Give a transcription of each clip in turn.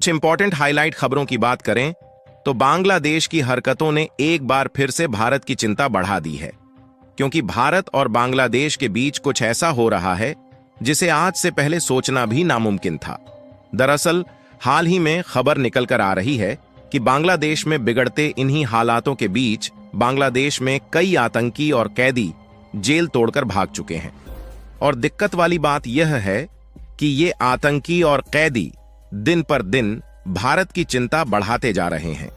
कुछ important highlight खबरों की बात करें तो बांग्लादेश की हरकतों ने एक बार फिर से भारत की चिंता बढ़ा दी है, क्योंकि भारत और बांग्लादेश के बीच कुछ ऐसा हो रहा है जिसे आज से पहले सोचना भी नामुमकिन था। दरअसल हाल ही में खबर निकल कर आ रही है कि बांग्लादेश में बिगड़ते इन्हीं हालातों के बीच बांग्लादेश में कई आतंकी और कैदी जेल तोड़कर भाग चुके हैं। और दिक्कत वाली बात यह है कि ये आतंकी और कैदी दिन पर दिन भारत की चिंता बढ़ाते जा रहे हैं।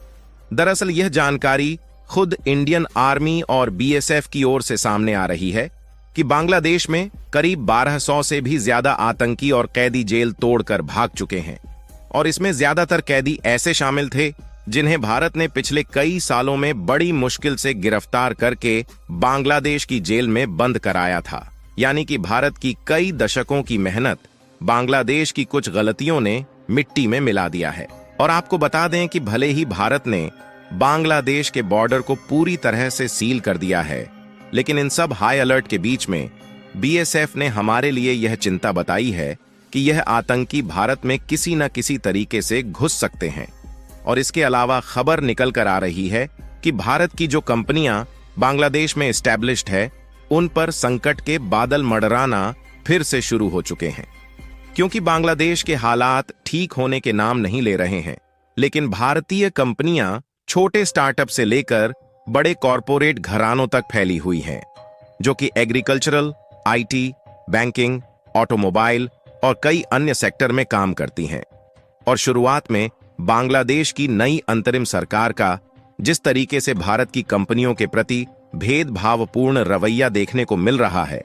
दरअसल यह जानकारी खुद इंडियन आर्मी और बीएसएफ की ओर से सामने आ रही है कि बांग्लादेश में करीब 1200 से भी ज्यादा आतंकी और कैदी जेल तोड़कर भाग चुके हैं, और इसमें ज्यादातर कैदी ऐसे शामिल थे जिन्हें भारत ने पिछले कई सालों में बड़ी मुश्किल से गिरफ्तार करके बांग्लादेश की जेल में बंद कराया था। यानी कि भारत की कई दशकों की मेहनत बांग्लादेश की कुछ गलतियों ने मिट्टी में मिला दिया है। और आपको बता दें कि भले ही भारत ने बांग्लादेश के बॉर्डर को पूरी तरह से सील कर दिया है, लेकिन इन सब हाई अलर्ट के बीच में बीएसएफ ने हमारे लिए यह चिंता बताई है कि यह आतंकी भारत में किसी न किसी तरीके से घुस सकते हैं। और इसके अलावा खबर निकल कर आ रही है कि भारत की जो कंपनियां बांग्लादेश में एस्टैब्लिश्ड है, उन पर संकट के बादल मंडराना फिर से शुरू हो चुके हैं, क्योंकि बांग्लादेश के हालात ठीक होने के नाम नहीं ले रहे हैं। लेकिन भारतीय कंपनियां छोटे स्टार्टअप से लेकर बड़े कॉरपोरेट घरानों तक फैली हुई हैं, जो कि एग्रीकल्चरल, आईटी, बैंकिंग, ऑटोमोबाइल और कई अन्य सेक्टर में काम करती हैं। और शुरुआत में बांग्लादेश की नई अंतरिम सरकार का जिस तरीके से भारत की कंपनियों के प्रति भेदभावपूर्ण रवैया देखने को मिल रहा है,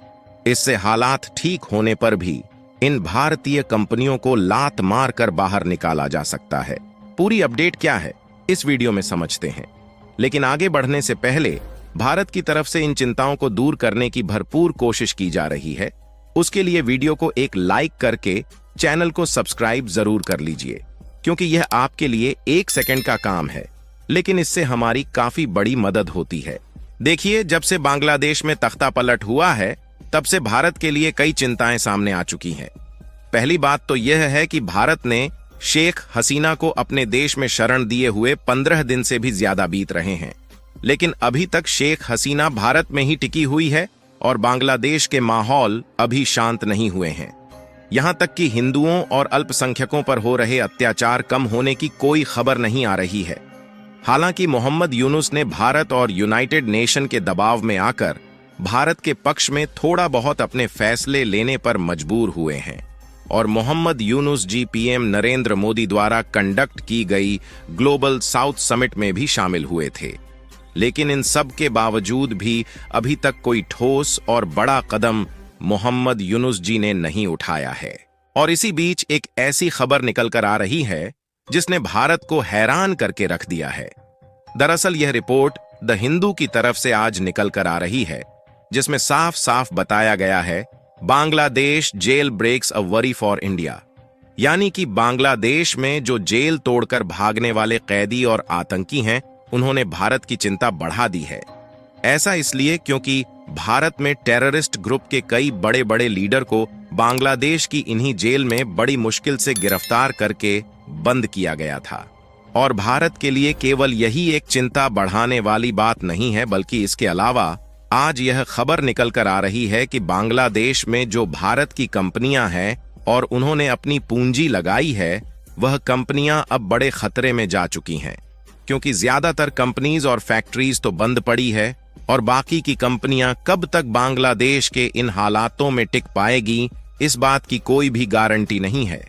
इससे हालात ठीक होने पर भी इन भारतीय कंपनियों को लात मार कर बाहर निकाला जा सकता है। पूरी अपडेट क्या है इस वीडियो में समझते हैं, लेकिन आगे बढ़ने से पहले भारत की तरफ से इन चिंताओं को दूर करने की भरपूर कोशिश की जा रही है। उसके लिए वीडियो को एक लाइक करके चैनल को सब्सक्राइब जरूर कर लीजिए, क्योंकि यह आपके लिए 1 सेकंड का काम है, लेकिन इससे हमारी काफी बड़ी मदद होती है। देखिए, जब से बांग्लादेश में तख्ता पलट हुआ है, तब से भारत के लिए कई चिंताएं सामने आ चुकी हैं। पहली बात तो यह है कि भारत ने शेख हसीना को अपने देश में शरण दिए हुए 15 दिन से भी ज्यादा बीत रहे हैं, लेकिन अभी तक शेख हसीना भारत में ही टिकी हुई है और बांग्लादेश के माहौल अभी शांत नहीं हुए हैं। यहां तक कि हिंदुओं और अल्पसंख्यकों पर हो रहे अत्याचार कम होने की कोई खबर नहीं आ रही है। हालांकि मोहम्मद यूनुस ने भारत और यूनाइटेड नेशन के दबाव में आकर भारत के पक्ष में थोड़ा बहुत अपने फैसले लेने पर मजबूर हुए हैं, और मोहम्मद यूनुस जी पीएम नरेंद्र मोदी द्वारा कंडक्ट की गई ग्लोबल साउथ समिट में भी शामिल हुए थे। लेकिन इन सब के बावजूद भी अभी तक कोई ठोस और बड़ा कदम मोहम्मद यूनुस जी ने नहीं उठाया है। और इसी बीच एक ऐसी खबर निकल कर आ रही है जिसने भारत को हैरान करके रख दिया है। दरअसल यह रिपोर्ट द हिंदू की तरफ से आज निकल कर आ रही है, जिसमें साफ साफ बताया गया है, Bangladesh jail breaks a worry for India. यानी कि बांग्लादेश में जो जेल तोड़कर भागने वाले कैदी और आतंकी हैं, उन्होंने भारत की चिंता बढ़ा दी है। ऐसा इसलिए क्योंकि भारत में टेररिस्ट ग्रुप के कई बड़े बड़े लीडर को बांग्लादेश की इन्हीं जेल में बड़ी मुश्किल से गिरफ्तार करके बंद किया गया था। और भारत के लिए केवल यही एक चिंता बढ़ाने वाली बात नहीं है, बल्कि इसके अलावा आज यह खबर निकल कर आ रही है कि बांग्लादेश में जो भारत की कंपनियां हैं और उन्होंने अपनी पूंजी लगाई है, वह कंपनियां अब बड़े खतरे में जा चुकी हैं, क्योंकि ज्यादातर कंपनीज और फैक्ट्रीज तो बंद पड़ी है, और बाकी की कंपनियां कब तक बांग्लादेश के इन हालातों में टिक पाएगी, इस बात की कोई भी गारंटी नहीं है।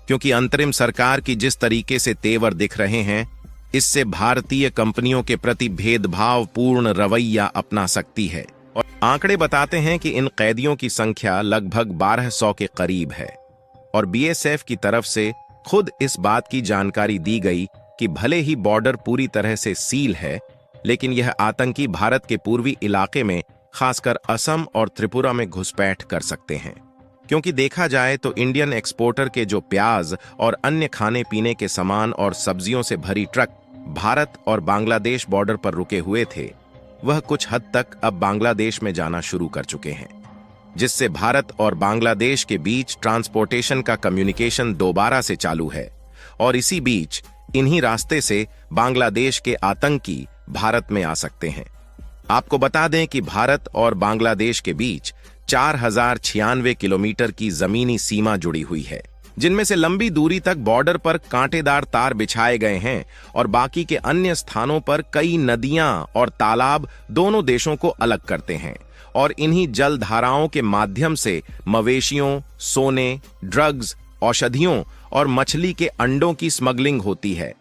क्योंकि अंतरिम सरकार की जिस तरीके से तेवर दिख रहे हैं, इससे भारतीय कंपनियों के प्रति भेदभावपूर्ण रवैया अपना सकती है। और आंकड़े बताते हैं कि इन कैदियों की संख्या लगभग 1200 के करीब है। और बीएसएफ की तरफ से खुद इस बात की जानकारी दी गई कि भले ही बॉर्डर पूरी तरह से सील है, लेकिन यह आतंकी भारत के पूर्वी इलाके में, खासकर असम और त्रिपुरा में घुसपैठ कर सकते हैं। क्योंकि देखा जाए तो इंडियन एक्सपोर्टर के जो प्याज और अन्य खाने पीने के सामान और सब्जियों से भरी ट्रक भारत और बांग्लादेश बॉर्डर पर रुके हुए थे, वह कुछ हद तक अब बांग्लादेश में जाना शुरू कर चुके हैं, जिससे भारत और बांग्लादेश के बीच ट्रांसपोर्टेशन का कम्युनिकेशन दोबारा से चालू है। और इसी बीच इन्हीं रास्ते से बांग्लादेश के आतंकी भारत में आ सकते हैं। आपको बता दें कि भारत और बांग्लादेश के बीच 4096 किलोमीटर की जमीनी सीमा जुड़ी हुई है, जिनमें से लंबी दूरी तक बॉर्डर पर कांटेदार तार बिछाए गए हैं और बाकी के अन्य स्थानों पर कई नदियां और तालाब दोनों देशों को अलग करते हैं और इन्हीं जल धाराओं के माध्यम से मवेशियों, सोने, ड्रग्स, औषधियों और मछली के अंडों की स्मगलिंग होती है,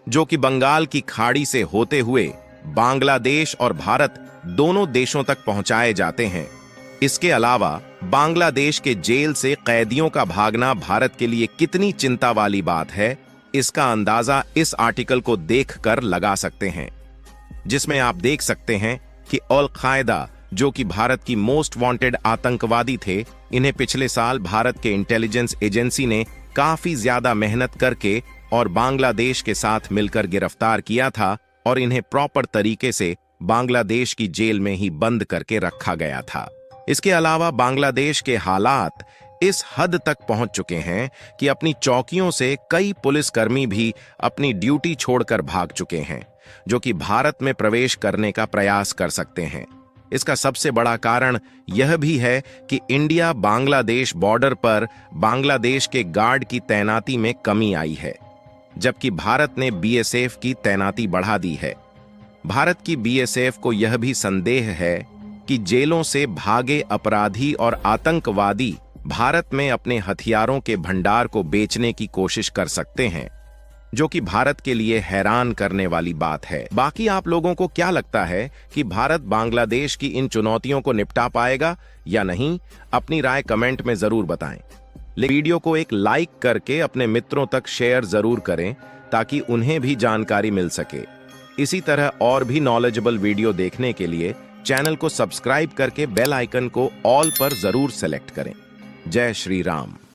जो कि बंगाल की खाड़ी से होते हुए बांग्लादेश और भारत दोनों देशों तक पहुंचाए जाते हैं। इसके अलावा बांग्लादेश के जेल से कैदियों का भागना भारत के लिए कितनी चिंता वाली बात है, इसका अंदाजा इस आर्टिकल को देखकर लगा सकते हैं, जिसमें आप देख सकते हैं कि अल-कायदा, जो कि भारत की मोस्ट वांटेड आतंकवादी थे, इन्हें पिछले साल भारत के इंटेलिजेंस एजेंसी ने काफी ज्यादा मेहनत करके और बांग्लादेश के साथ मिलकर गिरफ्तार किया था और इन्हें प्रॉपर तरीके से बांग्लादेश की जेल में ही बंद करके रखा गया था। इसके अलावा बांग्लादेश के हालात इस हद तक पहुंच चुके हैं कि अपनी चौकियों से कई पुलिसकर्मी भी अपनी ड्यूटी छोड़कर भाग चुके हैं, जो कि भारत में प्रवेश करने का प्रयास कर सकते हैं। इसका सबसे बड़ा कारण यह भी है कि इंडिया बांग्लादेश बॉर्डर पर बांग्लादेश के गार्ड की तैनाती में कमी आई है, जबकि भारत ने बीएसएफ की तैनाती बढ़ा दी है। भारत की बीएसएफ को यह भी संदेह है कि जेलों से भागे अपराधी और आतंकवादी भारत में अपने हथियारों के भंडार को बेचने की कोशिश कर सकते हैं, जो कि भारत के लिए हैरान करने वाली बात है। बाकी आप लोगों को क्या लगता है कि भारत बांग्लादेश की इन चुनौतियों को निपटा पाएगा या नहीं? अपनी राय कमेंट में जरूर बताएं। वीडियो को एक लाइक करके अपने मित्रों तक शेयर जरूर करें ताकि उन्हें भी जानकारी मिल सके। इसी तरह और भी नॉलेजेबल वीडियो देखने के लिए चैनल को सब्सक्राइब करके बेल आइकन को ऑल पर जरूर सेलेक्ट करें। जय श्री राम।